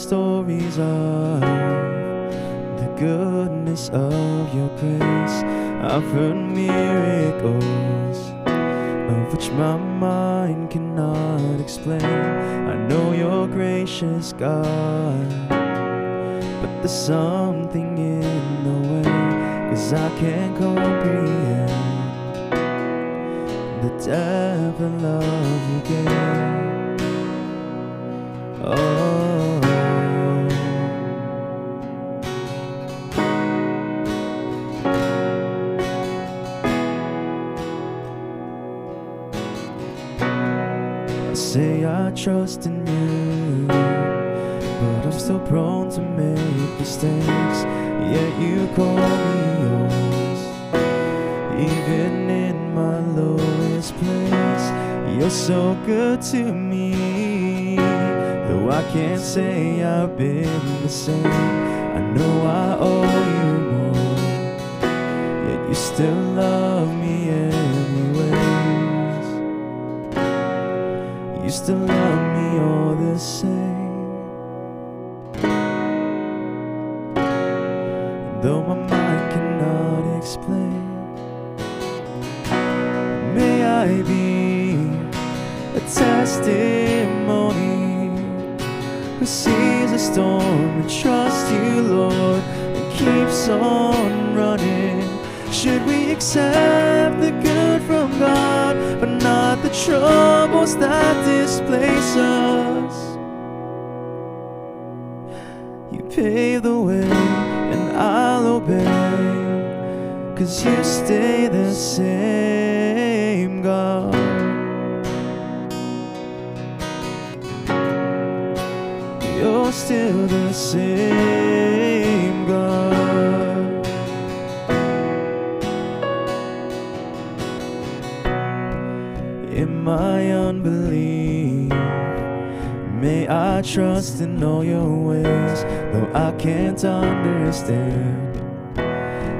stories of the goodness of your grace. I've heard miracles of which my mind cannot explain. I know you're gracious, God, but there's something in the way, 'cause I can't comprehend the depth of love you gave. Oh, I say I trust in you, but I'm still prone to make mistakes. Yet you call me yours, even in my lowest place. You're so good to me, though I can't say I've been the same. I know I owe you more, yet you still love me anyways. You still love me all the same, though my mind cannot explain. May I be a testimony who sees a storm and trusts you, Lord, and keeps on running. Should we accept the good from God, but not the troubles that displace us? You pave the way and I'll obey, 'cause you stay the same, God. You're still the same, God. In my unbelief, may I trust in all your ways, though I can't understand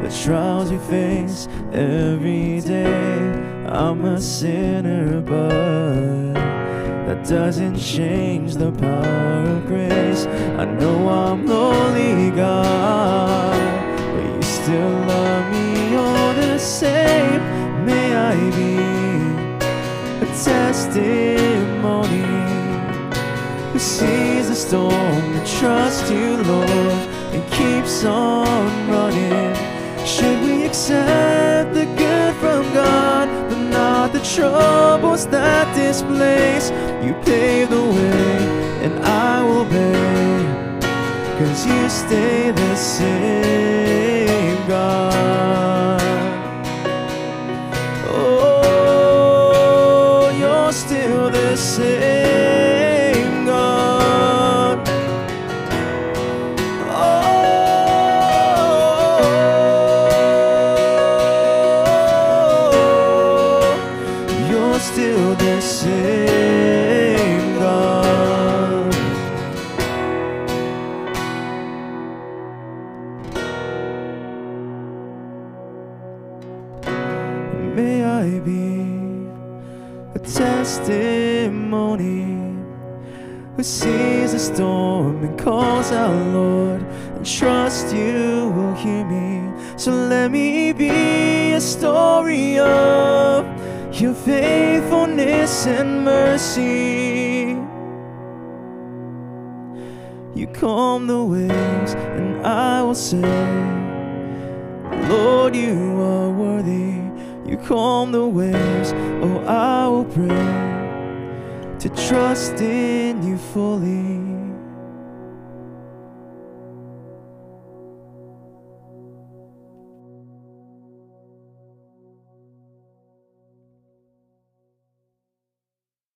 the trials you face every day. I'm a sinner, but that doesn't change the power of grace. I know I'm lonely, God, but you still love me all the same. May I be a testimony who sees the storm and trusts you, Lord, and keeps on running. Should we accept the good from God, but not the troubles that displace? You pave the way and I will obey, 'cause you stay the same, God. Oh, you're still the same, God. Still the same, God. May I be a testimony who sees a storm and calls out, Lord, and trust you will hear me. So let me be a story of your faithfulness and mercy. You calm the waves and I will say, Lord, you are worthy. You calm the waves, oh, I will pray to trust in you fully.